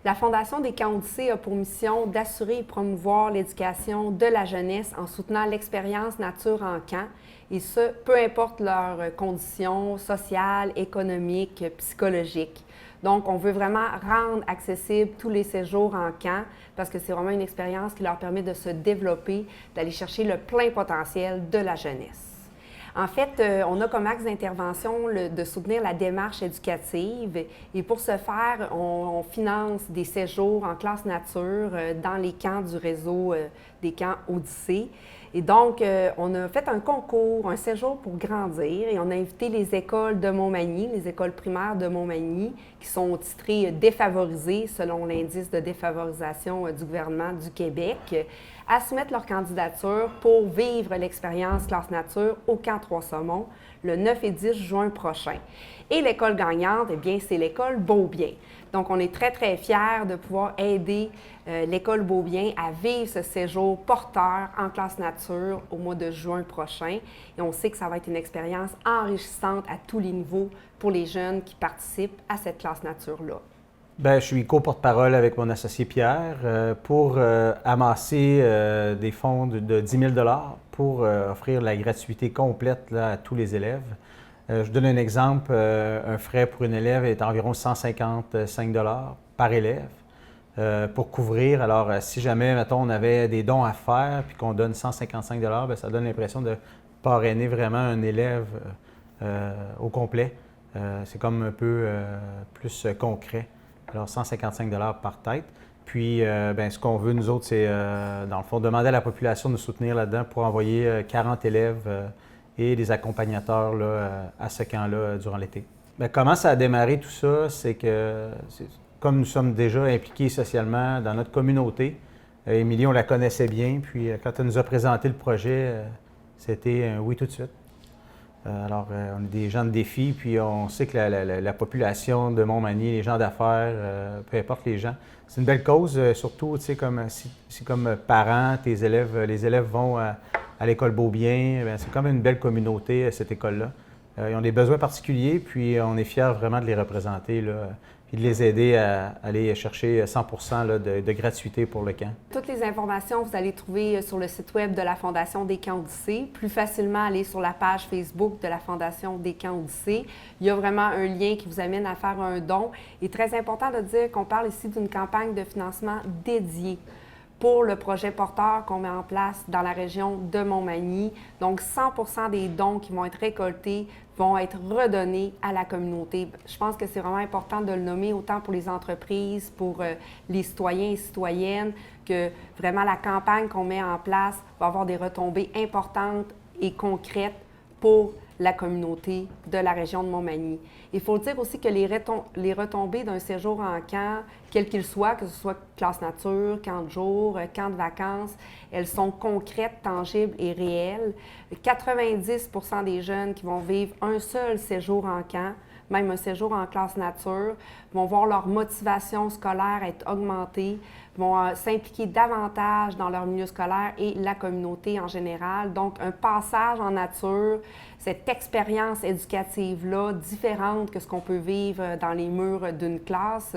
La Fondation des Camps Odyssée a pour mission d'assurer et promouvoir l'éducation de la jeunesse en soutenant l'expérience nature en camp, et ce, peu importe leurs conditions sociales, économiques, psychologiques. Donc, on veut vraiment rendre accessible tous les séjours en camp parce que c'est vraiment une expérience qui leur permet de se développer, d'aller chercher le plein potentiel de la jeunesse. En fait, on a comme axe d'intervention de soutenir la démarche éducative et pour ce faire, on finance des séjours en classe nature dans les camps du réseau des camps Odyssée. Et donc, on a fait un concours, un séjour pour grandir et on a invité les écoles de Montmagny, les écoles primaires de Montmagny, qui sont titrées défavorisées selon l'indice de défavorisation du gouvernement du Québec, à soumettre leur candidature pour vivre l'expérience classe nature au camp Trois-Saumons le 9 et 10 juin prochain. Et l'école gagnante, eh bien, c'est l'école Beaubien. Donc, on est très, très fiers de pouvoir aider l'école Beaubien à vivre ce séjour porteur en classe nature au mois de juin prochain. Et on sait que ça va être une expérience enrichissante à tous les niveaux pour les jeunes qui participent à cette classe nature-là. Bien, je suis co-porte-parole avec mon associé Pierre pour amasser des fonds de 10 000 pour offrir la gratuité complète là, à tous les élèves. Je donne un exemple. Un frais pour une élève est environ 155 par élève pour couvrir. Alors, si jamais, mettons, on avait des dons à faire puis qu'on donne 155 bien, ça donne l'impression de parrainer vraiment un élève au complet. C'est comme un peu plus concret. Alors, 155 par tête. Puis, ce qu'on veut, nous autres, c'est, dans le fond, demander à la population de nous soutenir là-dedans pour envoyer 40 élèves et des accompagnateurs là, à ce camp-là durant l'été. Bien, comment ça a démarré tout ça? C'est que, comme nous sommes déjà impliqués socialement dans notre communauté, Émilie, on la connaissait bien. Puis, quand elle nous a présenté le projet, c'était un oui tout de suite. Alors, on est des gens de défi, puis on sait que la population de Montmagny, les gens d'affaires, peu importe les gens, c'est une belle cause, surtout, tu sais, si comme parents, les élèves vont à l'école Beaubien, bien, c'est comme une belle communauté, cette école-là. Ils ont des besoins particuliers, puis on est fiers vraiment de les représenter, là, puis de les aider à aller chercher 100 là, de gratuité pour le camp. Toutes les informations, vous allez trouver sur le site web de la Fondation des Camps Odyssée. Plus facilement, aller sur la page Facebook de la Fondation des Camps Odyssée. Il y a vraiment un lien qui vous amène à faire un don. Il est très important de dire qu'on parle ici d'une campagne de financement dédiée pour le projet porteur qu'on met en place dans la région de Montmagny. Donc, 100 des dons qui vont être récoltés vont être redonnés à la communauté. Je pense que c'est vraiment important de le nommer autant pour les entreprises, pour les citoyens et citoyennes, que vraiment la campagne qu'on met en place va avoir des retombées importantes et concrètes pour la communauté de la région de Montmagny. Il faut dire aussi que les retombées d'un séjour en camp, quel qu'il soit, que ce soit classe nature, camp de jour, camp de vacances, elles sont concrètes, tangibles et réelles. 90 des jeunes qui vont vivre un seul séjour en camp, même un séjour en classe nature, vont voir leur motivation scolaire être augmentée, vont s'impliquer davantage dans leur milieu scolaire et la communauté en général. Donc, un passage en nature, cette expérience éducative-là, différente que ce qu'on peut vivre dans les murs d'une classe,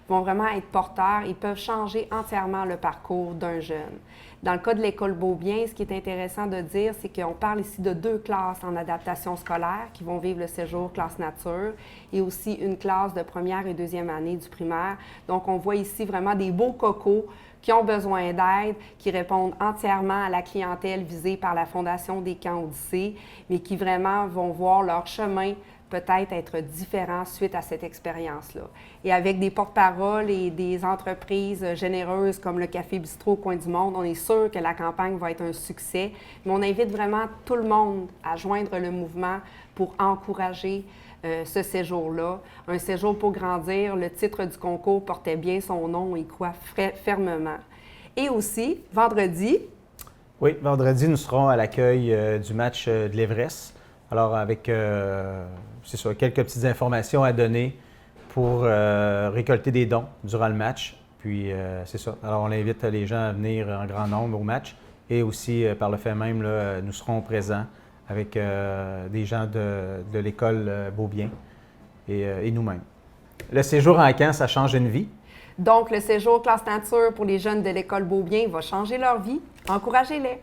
vont vraiment être porteurs et peuvent changer entièrement le parcours d'un jeune. Dans le cas de l'école Beaubien, ce qui est intéressant de dire, c'est qu'on parle ici de 2 classes en adaptation scolaire qui vont vivre le séjour classe nature et aussi une classe de première et deuxième année du primaire. Donc, on voit ici vraiment des beaux cocos qui ont besoin d'aide, qui répondent entièrement à la clientèle visée par la Fondation des Camps Odyssée, mais qui vraiment vont voir leur chemin peut-être être différent suite à cette expérience-là. Et avec des porte-paroles et des entreprises généreuses comme le Café Bistrot Coin du Monde, on est sûr que la campagne va être un succès. Mais on invite vraiment tout le monde à joindre le mouvement pour encourager ce séjour-là. Un séjour pour grandir, le titre du concours portait bien son nom et croit fermement. Et aussi, vendredi... Oui, vendredi, nous serons à l'accueil du match de l'Everest. Alors, avec, c'est ça, quelques petites informations à donner pour récolter des dons durant le match. Puis, c'est ça. Alors, on invite les gens à venir en grand nombre au match. Et aussi, par le fait même, là, nous serons présents avec des gens de l'école Beaubien et nous-mêmes. Le séjour en camp, ça change une vie. Donc, le séjour classe nature pour les jeunes de l'école Beaubien va changer leur vie. Encouragez-les!